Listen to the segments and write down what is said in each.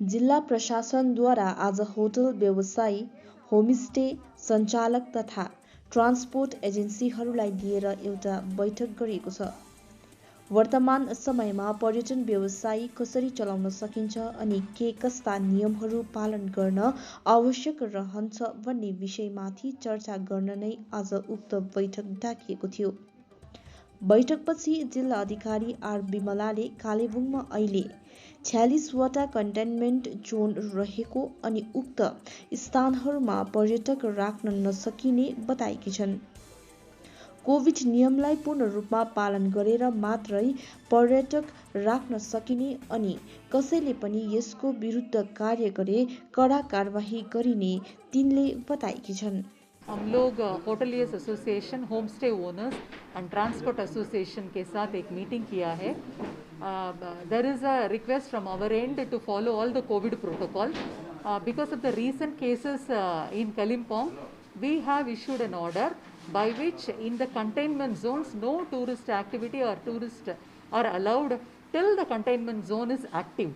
जिल्ला प्रशासनद्वारा आज होटल व्यवसायी, होमस्टे सञ्चालक तथा ट्रान्सपोर्ट एजेन्सीहरूलाई लिएर एउटा बैठक गरिएको छ। वर्तमान समयमा पर्यटन व्यवसाय कसरी चलाउन सकिन्छ अनि के कस्ता नियमहरू पालन गर्न आवश्यक रहन्छ भन्ने विषयमाथि चर्चा गर्न नै आज उक्त बैठक डाकिएको थियो। बैठकपछि जिल्ला अधिकारी आर विमलाले कालेबुङमा अहिले 46वटा कन्टेनमेन्ट जोन रहेको अनि उक्त स्थानहरूमा पर्यटक राख्न नसकिने बताएकी छन्। कोभिड नियमलाई पूर्ण रूपमा पालन गरेर मात्रै पर्यटक राख्न सकिने अनि कसैले पनि यसको विरुद्ध कार्य गरे कडा कारबाही गरिने तिनले बताएकी छन्। हम लोग hoteliers association, home stay owners and transport association के साथ एक मीटिंग किया है. There is a request from our end to follow all the COVID protocol. Because of the recent cases in Kalimpong, we have issued an order by which in the containment zones no tourist activity or tourists are allowed till the containment zone is active.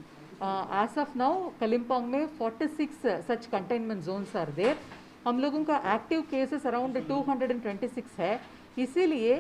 As of now, Kalimpong में 46 such containment zones are there. हम लोगों का active cases around 226 है, इसीलिए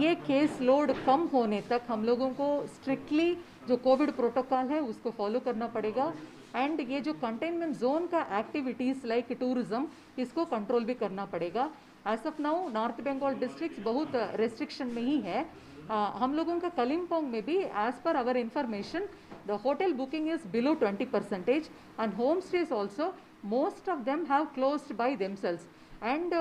ये case load कम होने तक हम लोगों को स्ट्रिक्टली जो कोविड प्रोटोकॉल है उसको फॉलो करना पड़ेगा. एंड ये जो कंटेनमेंट जोन का एक्टिविटीज़ लाइक टूरिज्म, इसको कंट्रोल भी करना पड़ेगा. As of now north Bengal district बहुत रेस्ट्रिक्शन में ही है. हम लोगों का कलिम्पोंग में भी एज पर our information the hotel booking is below 20% and home stays also most of them have closed by themselves. And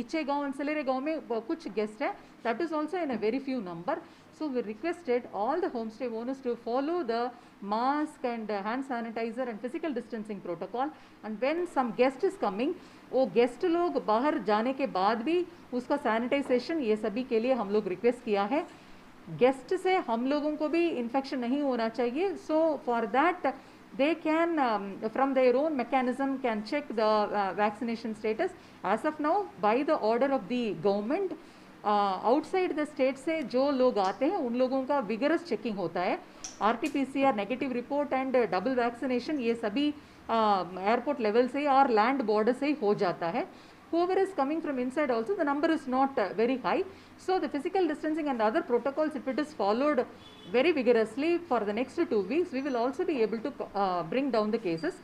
Ichegaon and Seleregaon में कुछ guest है, that is also in a very few number. So we requested all the homestay owners to follow the mask and hand sanitizer and physical distancing protocol. And when some guest is coming, वो guest लोग बाहर जाने के बाद भी उसका sanitisation ये सभी के लिए हम लोग रिक्वेस्ट किया है. गेस्ट से हम लोगों को भी इन्फेक्शन नहीं होना चाहिए. So for that they can from their own mechanism can check the vaccination status. As of now by the order of the government outside the state से जो लोग आते हैं उन लोगों का विगरस चेकिंग होता है. RT-PCR negative report and double vaccination ये सभी एयरपोर्ट लेवल से और लैंड बॉर्डर से ही हो जाता है. Whoever is coming from inside also, the number is not very high. So the physical distancing and other protocols, if it is followed very vigorously for the next 2 weeks, we will also be able to bring down the cases.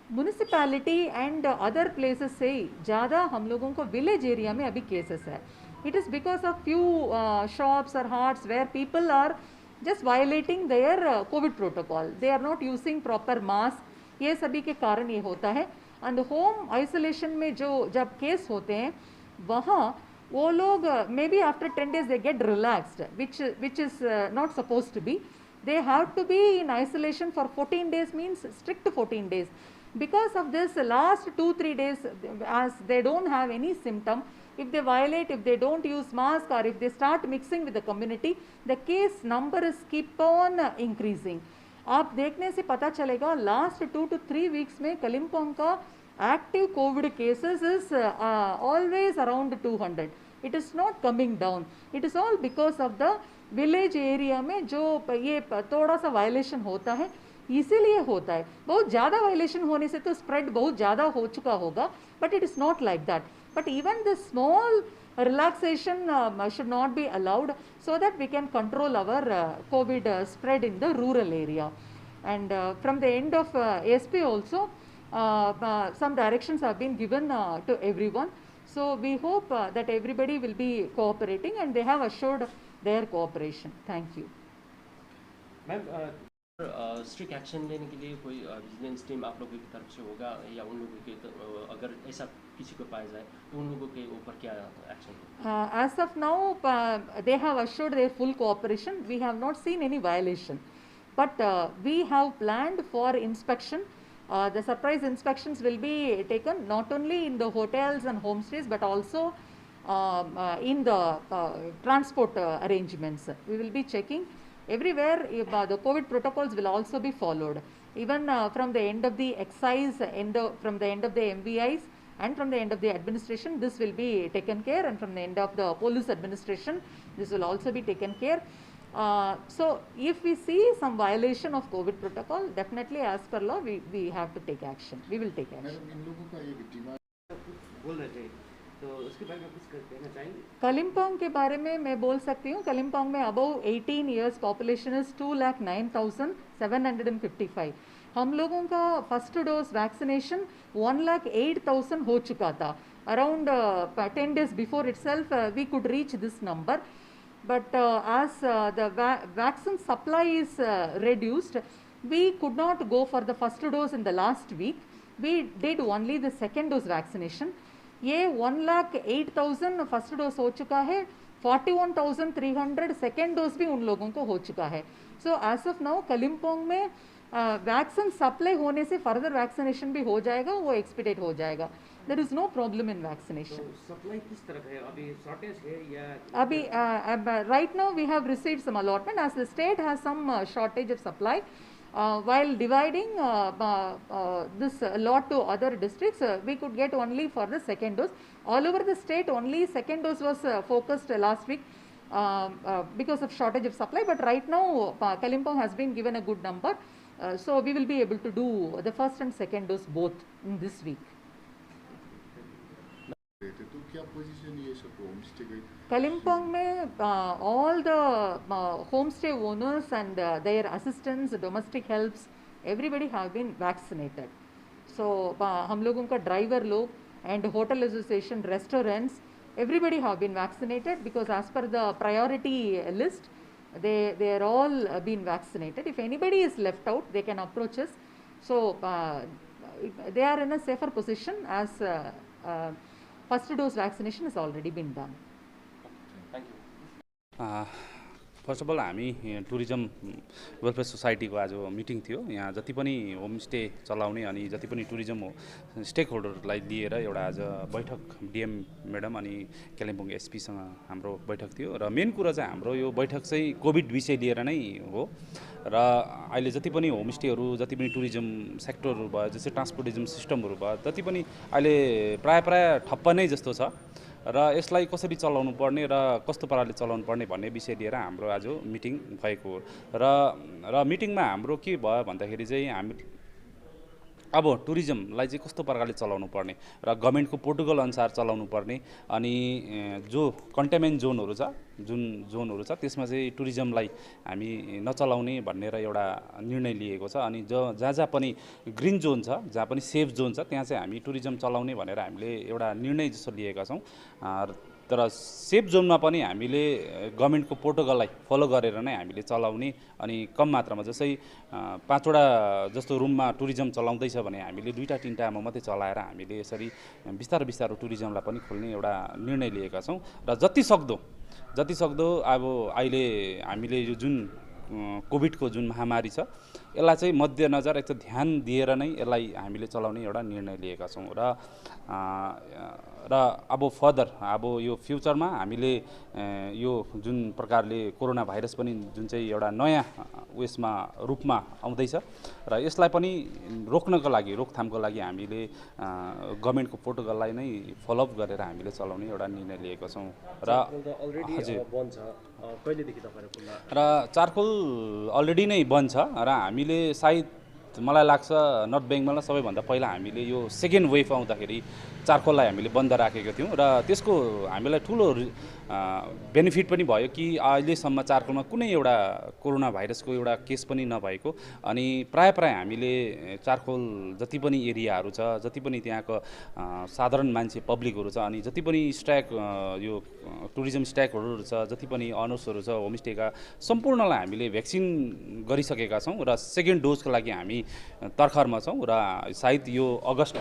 Municipality and other places से ज़्यादा हम लोगों को village area में अभी cases है. It is because of few shops or huts where people are just violating their COVID protocol. They are not using proper mask. ये सभी के कारण ये होता है. एंड होम आइसोलेशन में जो जब केस होते हैं वहाँ वो लोग may be after 10 days they get relaxed which is not suppose to be. They have to be in isolation for 14 days means strict 14 days. Because of this last 2-3 days as they don't have any symptom, if they violate, if they don't use mask or if they start mixing with the community, the case number is keep on increasing. आप देखने से पता चलेगा last 2 to 3 weeks में कलिम्पोंग का active Covid cases is always around 200. It is not coming down. It is all because of the village area में जो ये थोड़ा सा वायलेशन होता है, इसीलिए होता है. बहुत ज़्यादा वायलेशन होने से तो स्प्रेड बहुत ज़्यादा हो चुका होगा, but it is not like that. But even the small relaxation should not be allowed so that we can control our COVID spread in the rural area. And from the end of ASP also some directions have been given to everyone. So we hope that everybody will be cooperating and they have assured their cooperation. Thank you. Ma'am, strict action लेने के लिए कोई vigilance team आप लोगों की तरफ से होगा या उन लोगों के अगर ऐसा किसी को पाया जाए तो उन लोगों के ऊपर क्या action? As of now, they have assured their full cooperation. We have not seen any violation, but we have planned for inspection. The surprise inspections will be taken not only in the hotels and homestays but also in the transport arrangements. We will be checking everywhere. The COVID protocols will also be followed. Even from the end of the excise, from the end of the MVIs and from the end of the administration, this will be taken care, and from the end of the police administration, this will also be taken care. So if we see some violation of COVID protocol, definitely as per law we have to take action. We will take action. Kalimpong के बारे में मैं बोल सकती हूँ. कलिम्पोंग में above 18 years population is 2,09,755. हम लोगों का फर्स्ट डोज वैक्सीनेशन 1,08,000 हो चुका था. Around 10 days before itself we could reach this number. But as the vaccine supply is reduced, we could not go for the first dose in the last week. We did only the second dose vaccination. ये 1,08,000 first dose हो चुका है. 41,300 second dose भी उन लोगों को हो चुका है. So as of now Kalimpong में वैक्सीन सप्लाई होने से फर्दर वैक्सीनेशन भी हो जाएगा, वो एक्सपीडिएट हो जाएगा. There is no problem in vaccination. Supply किस तरह का है? अभी शॉर्टेज है या अभी right now we have received some allotment as the state has some shortage of supply. While dividing this lot to other districts, we could get only for the second dose. All over the state, only second dose was focused last week because of shortage of supply. But right now, Kalimpong has been given a good number, so we will be able to do the first and second dose both in this week. Kalimpong में all the homestay owners and their assistants, domestic helps, everybody have been vaccinated. So हम लोगों का driver लोग and hotel association, restaurants, everybody have been vaccinated because as per the priority list, they are all been vaccinated. If anybody is left out, they can approach us. So they are in a safer position as first dose vaccination has already been done. Thank you. First of all हामी tourism welfare सोसाइटीको आज meeting थियो. यहाँ जति पनि homestay चलाउने अनि जति पनि टुरिज्म स्टेक होल्डरलाई लिएर एउटा आज बैठक डिएम म्याडम अनि कालिम्पोङ एसपीसँग हाम्रो बैठक थियो. र मेन कुरा चाहिँ हाम्रो यो बैठक चाहिँ कोभिड विषय लिएर नै हो. र अहिले जति पनि होमस्टेहरू, जति पनि टुरिज्म सेक्टरहरू भयो, जस्तै ट्रान्सपोर्टिजम सिस्टमहरू भयो, जति पनि अहिले प्राय ठप्प नै जस्तो छ. र यसलाई कसरी चलाउनु पर्ने र कस्तो पाराले चलाउनु पर्ने भन्ने विषय लिएर हाम्रो आज मिटिङ भएको हो. र मिटिङमा हाम्रो के भयो भन्दाखेरि चाहिँ हामी अब टुरिज्मलाई चाहिँ कस्तो प्रकारले चलाउनु पर्ने र गभर्नमेन्टको प्रोटोकल अनुसार चलाउनु पर्ने अनि जो कन्टेनमेन्ट जोनहरू छ, जुन जोनहरू छ त्यसमा चाहिँ टुरिज्मलाई हामी नचलाउने भनेर एउटा निर्णय लिएको छ. अनि जहाँ पनि ग्रिन जोन छ, जहाँ पनि सेफ जोन छ, त्यहाँ चाहिँ हामी टुरिज्म चलाउने भनेर हामीले एउटा निर्णय जस्तो लिएका छौँ. तर सेफ जोनमा पनि हामीले गभर्नमेन्टको प्रोटोकललाई फलो गरेर नै हामीले चलाउने अनि कम मात्रामा जस्तै 5वटा जस्तो रुममा टुरिज्म चलाउँदैछ भने हामीले 2-3टामा मात्रै चलाएर हामीले यसरी बिस्तारो टुरिज्मलाई पनि खोल्ने एउटा निर्णय लिएका छौँ. र जति सक्दो अब अहिले हामीले यो जुन कोभिडको जुन महामारी छ यसलाई चाहिँ मध्यनजर एक ध्यान दिएर नै यसलाई हामीले चलाउने एउटा निर्णय लिएका छौँ. र अब फर्दर अब यो फ्युचरमा हामीले यो जुन प्रकारले कोरोना भाइरस पनि जुन चाहिँ एउटा नयाँ उयसमा रूपमा आउँदैछ र यसलाई पनि रोक्नको लागि, रोकथामको लागि हामीले गभर्नमेन्टको प्रोटोकललाई नै फलोअप गरेर हामीले चलाउने एउटा निर्णय लिएका छौँ. र चारखोल अलरेडी नै बन्द छ. र हामीले सायद मलाई लाग्छ नर्थ बेङ्गलमा सबैभन्दा पहिला हामीले यो सेकेन्ड वेभ आउँदाखेरि चारखोललाई हामीले बन्द राखेको थियौँ. र त्यसको हामीलाई ठुलो बेनिफिट पनि भयो कि अहिलेसम्म चारखोलमा कुनै एउटा कोरोना भाइरसको एउटा केस पनि नभएको. अनि प्राय हामीले चारखोल जति पनि एरियाहरू छ, जति पनि त्यहाँको साधारण मान्छे पब्लिकहरू छ, अनि जति पनि स्ट्याक यो टुरिज्म स्ट्याकहरू छ, जति पनि अनर्सहरू छ होमस्टेका, सम्पूर्णलाई हामीले भ्याक्सिन गरिसकेका छौँ. र सेकेन्ड डोजको लागि हामी तर्खरमा छौँ. र सायद यो अगस्ट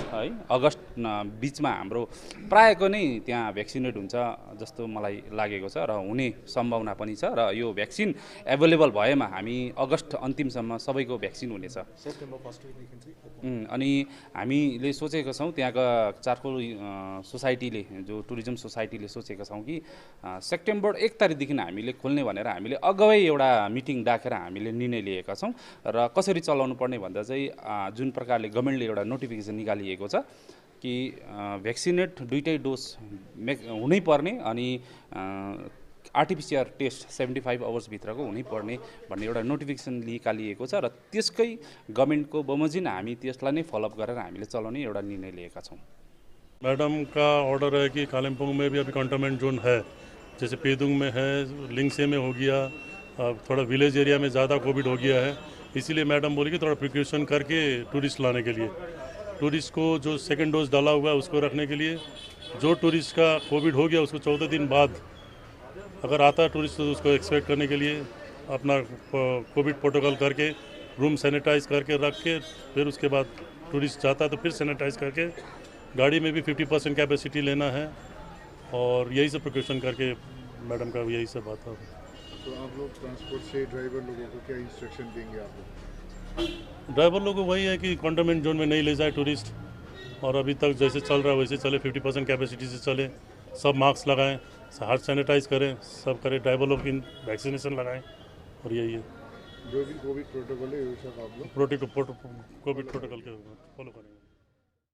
बिचमा हाम्रो प्रायको नै त्यहाँ भ्याक्सिनेट हुन्छ जस्तो मलाई लागेको छ र हुने सम्भावना पनि छ. र यो भ्याक्सिन एभाइलेबल भएमा हामी अगस्ट अन्तिमसम्म सबैको भ्याक्सिन हुनेछ. अनि हामीले सोचेका छौँ त्यहाँका चारखोल सोसाइटीले, जो टुरिज्म सोसाइटीले सोचेका छौँ कि सेप्टेम्बर 1 तारिकदेखि हामीले खोल्ने भनेर हामीले अगावै एउटा मिटिङ डाकेर हामीले निर्णय लिएका छौँ. र कसरी चलाउनु पर्ने भन्दा चाहिँ जुन प्रकारले गभर्नमेन्टले एउटा नोटिफिकेसन निकालिएको छ कि भ्याक्सिनेट 2टै डोज हुनै पर्ने अनि आरटिपिसिआर टेस्ट 75 आवर्सभित्रको हुनैपर्ने भन्ने एउटा नोटिफिकेसन निकालिएको छ र त्यसकै गभर्मेन्टको बमोजिम हामी त्यसलाई नै फलोअप गरेर हामीले चलाउने एउटा निर्णय लिएका छौँ। मैडम का ऑर्डर है कि कालिम्पोंग में भी अभी कंटेनमेंट जोन है, जैसे पेदुंग में है, लिंगसे में हो गया, थोड़ा विलेज एरिया में ज़्यादा कोविड हो गया है, इसीलिए मैडम बोली कि थोड़ा प्रिकॉशन करके टूरिस्ट लाने के लिए, टूरिस्ट को जो सेकंड डोज डाला हुआ है उसको रखने के लिए, जो टूरिस्ट का कोविड हो गया उसको 14 दिन बाद अगर आता है टूरिस्ट तो उसको एक्सपेक्ट करने के लिए अपना कोविड प्रोटोकॉल करके रूम सैनिटाइज करके रख के फिर उसके बाद टूरिस्ट जाता है तो फिर सैनिटाइज करके गाड़ी में भी 50% कैपेसिटी लेना है और यही सब प्रिकॉशन करके मैडम का यही सब बात है। तो आप लोग ट्रांसपोर्ट से ड्राइवर लोगों को क्या इंस्ट्रक्शन देंगे आप लोग? ड्राइवर लोगों को वही है कि कंटेनमेंट जोन में नहीं ले जाए टूरिस्ट और अभी तक जैसे चल रहा है वैसे चले, 50% कैपेसिटी से चले, सब मास्क लगाएं, हाथ सैनिटाइज करें, सब करें, ड्राइवर लोग की वैक्सीनेशन लगाएं और यही है जो भी कोविड प्रोटोकॉल है वो सब आप लोग कोविड प्रोटोकॉल के फॉलो करेंगे।